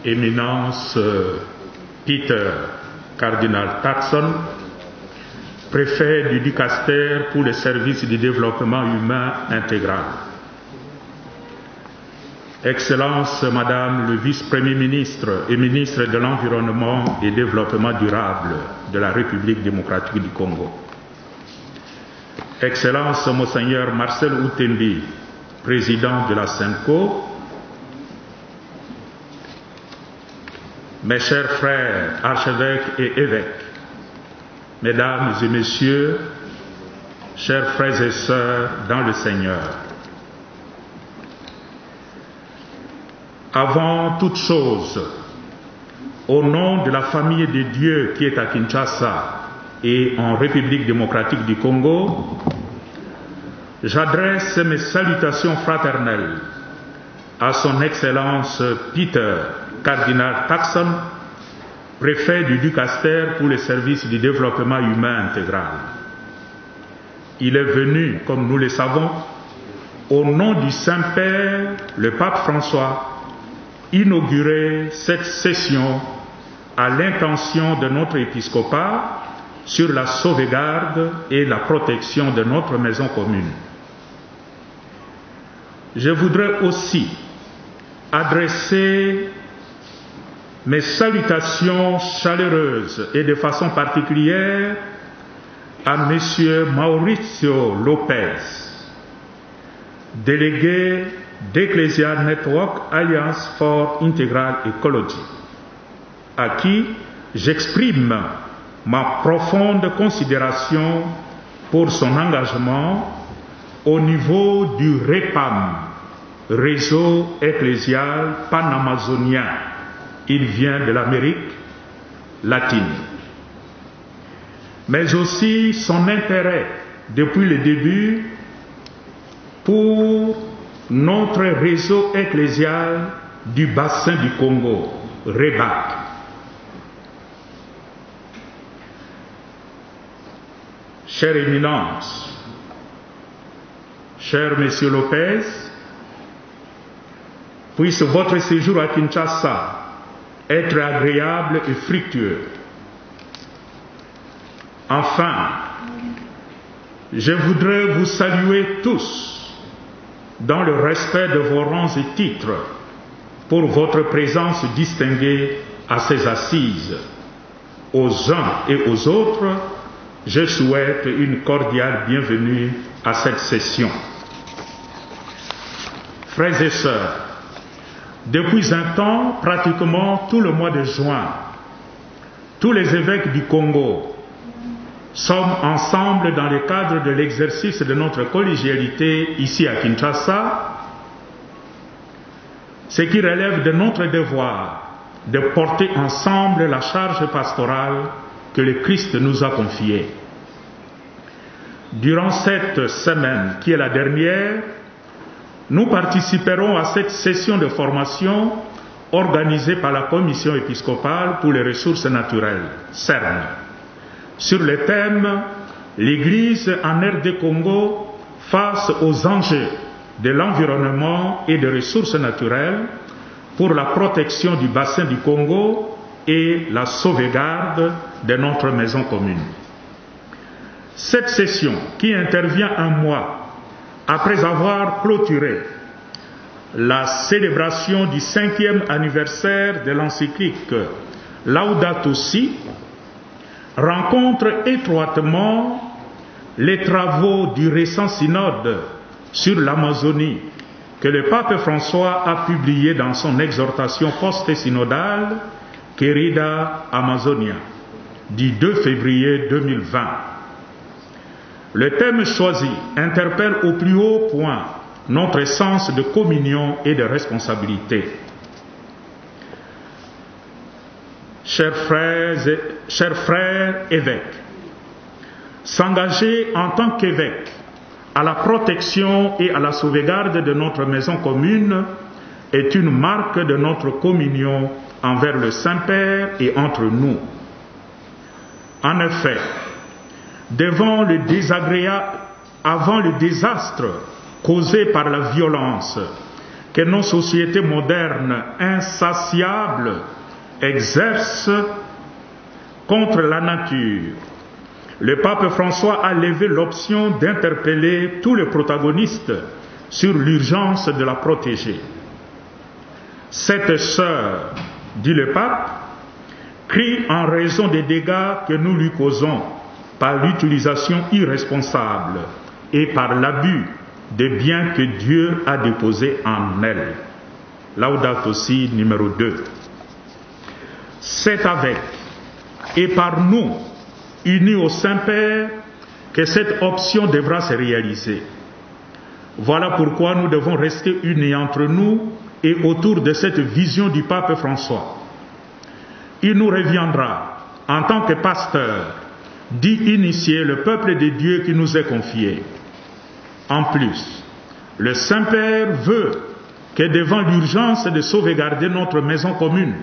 Éminence Peter Cardinal Turkson, préfet du Dicaster pour les services du développement humain intégral. Excellence Madame le vice-premier ministre et ministre de l'Environnement et Développement durable de la République démocratique du Congo. Excellence Monseigneur Marcel Outembi, président de la SENCO. Mes chers frères, archevêques et évêques, mesdames et messieurs, chers frères et sœurs dans le Seigneur. Avant toute chose, au nom de la famille de Dieu qui est à Kinshasa et en République démocratique du Congo, j'adresse mes salutations fraternelles à son Excellence Peter Cardinal Turkson, préfet du Dicaster pour les services du développement humain intégral. Il est venu, comme nous le savons, au nom du Saint-Père, le pape François, inaugurer cette session à l'intention de notre épiscopat sur la sauvegarde et la protection de notre maison commune. Je voudrais aussi adresser mes salutations chaleureuses et de façon particulière à M. Mauricio Lopez, délégué d'Ecclesial Network Alliance for Integral Ecology, à qui j'exprime ma profonde considération pour son engagement au niveau du REPAM, Réseau ecclésial panamazonien. Il vient de l'Amérique latine. Mais aussi son intérêt depuis le début pour notre réseau ecclésial du bassin du Congo, REBAC. Chère Éminence, cher Monsieur Lopez, puisse votre séjour à Kinshasa être agréable et fructueux. Enfin, je voudrais vous saluer tous dans le respect de vos rangs et titres pour votre présence distinguée à ces assises. Aux uns et aux autres, je souhaite une cordiale bienvenue à cette session. Frères et sœurs, depuis un temps, pratiquement tout le mois de juin, tous les évêques du Congo sommes ensemble dans le cadre de l'exercice de notre collégialité ici à Kinshasa, ce qui relève de notre devoir de porter ensemble la charge pastorale que le Christ nous a confiée. Durant cette semaine, qui est la dernière, nous participerons à cette session de formation organisée par la Commission épiscopale pour les ressources naturelles, CERN, sur le thème « L'Église en RD Congo face aux enjeux de l'environnement et des ressources naturelles pour la protection du bassin du Congo et la sauvegarde de notre maison commune ». Cette session, qui intervient un mois après avoir clôturé la célébration du 5e anniversaire de l'encyclique Laudato Si, rencontre étroitement les travaux du récent synode sur l'Amazonie que le pape François a publié dans son exhortation post-synodale Querida Amazonia du 2 février 2020. Le thème choisi interpelle au plus haut point notre sens de communion et de responsabilité. Chers frères évêques, s'engager en tant qu'évêque à la protection et à la sauvegarde de notre maison commune est une marque de notre communion envers le Saint-Père et entre nous. En effet, avant le désastre causé par la violence que nos sociétés modernes insatiables exercent contre la nature, le pape François a levé l'option d'interpeller tous les protagonistes sur l'urgence de la protéger. Cette sœur, dit le pape, crie en raison des dégâts que nous lui causons par l'utilisation irresponsable et par l'abus des biens que Dieu a déposés en elle. Laudato Si numéro 2. C'est avec et par nous, unis au Saint-Père, que cette option devra se réaliser. Voilà pourquoi nous devons rester unis entre nous et autour de cette vision du pape François. Il nous reviendra, en tant que pasteur, d'y initier le peuple de Dieu qui nous est confié. En plus, le Saint-Père veut que devant l'urgence de sauvegarder notre maison commune,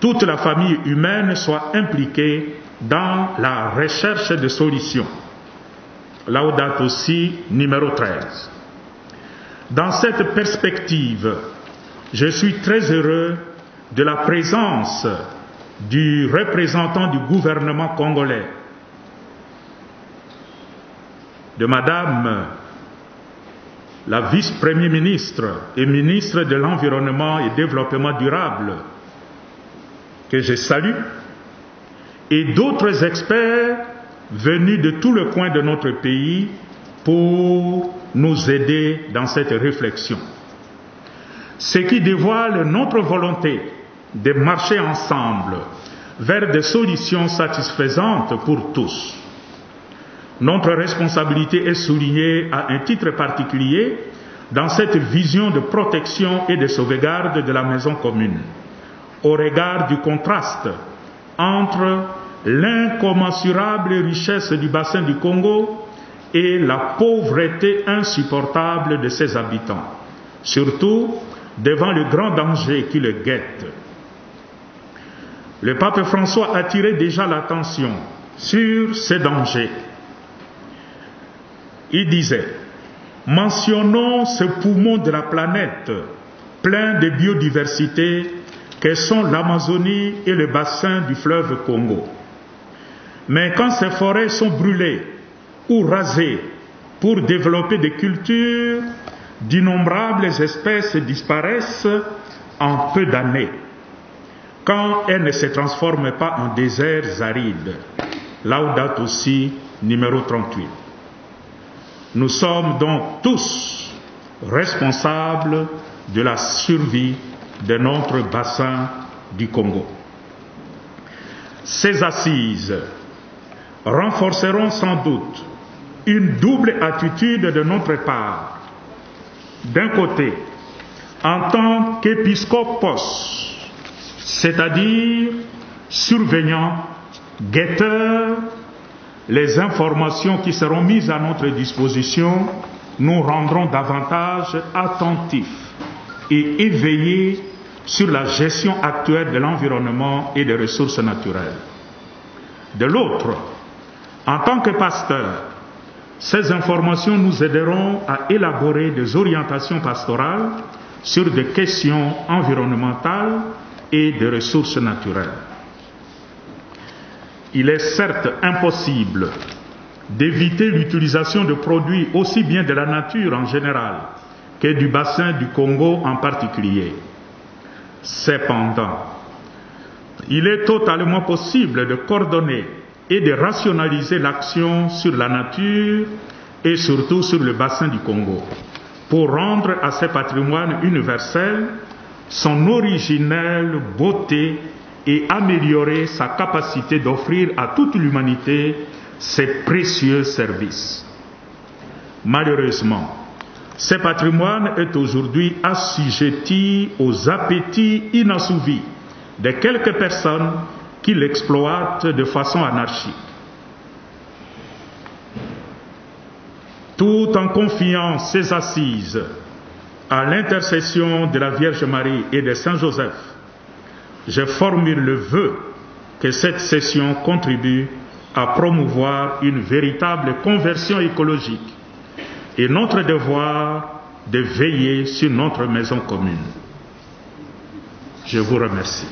toute la famille humaine soit impliquée dans la recherche de solutions. Laudato Si numéro 13. Dans cette perspective, je suis très heureux de la présence du représentant du gouvernement congolais, de Madame la vice-première ministre et ministre de l'Environnement et Développement durable, que je salue, et d'autres experts venus de tout le coin de notre pays pour nous aider dans cette réflexion. Ce qui dévoile notre volonté de marcher ensemble vers des solutions satisfaisantes pour tous. Notre responsabilité est soulignée à un titre particulier dans cette vision de protection et de sauvegarde de la maison commune, au regard du contraste entre l'incommensurable richesse du bassin du Congo et la pauvreté insupportable de ses habitants, surtout devant le grand danger qui le guette. Le pape François a attiré déjà l'attention sur ces dangers. Il disait: mentionnons ce poumon de la planète, plein de biodiversité, que sont l'Amazonie et le bassin du fleuve Congo. Mais quand ces forêts sont brûlées ou rasées pour développer des cultures, d'innombrables espèces disparaissent en peu d'années, quand elles ne se transforment pas en déserts arides. Laudato Si numéro 38. Nous sommes donc tous responsables de la survie de notre bassin du Congo. Ces assises renforceront sans doute une double attitude de notre part. D'un côté, en tant qu'épiscopos, c'est-à-dire surveillant, guetteur, les informations qui seront mises à notre disposition nous rendront davantage attentifs et éveillés sur la gestion actuelle de l'environnement et des ressources naturelles. De l'autre, en tant que pasteurs, ces informations nous aideront à élaborer des orientations pastorales sur des questions environnementales et des ressources naturelles. Il est certes impossible d'éviter l'utilisation de produits aussi bien de la nature en général que du bassin du Congo en particulier. Cependant, il est totalement possible de coordonner et de rationaliser l'action sur la nature et surtout sur le bassin du Congo pour rendre à ce patrimoine universel son originelle beauté et améliorer sa capacité d'offrir à toute l'humanité ses précieux services. Malheureusement, ce patrimoine est aujourd'hui assujetti aux appétits inassouvis de quelques personnes qui l'exploitent de façon anarchique. Tout en confiant ces assises à l'intercession de la Vierge Marie et de Saint Joseph, je formule le vœu que cette session contribue à promouvoir une véritable conversion écologique et notre devoir de veiller sur notre maison commune. Je vous remercie.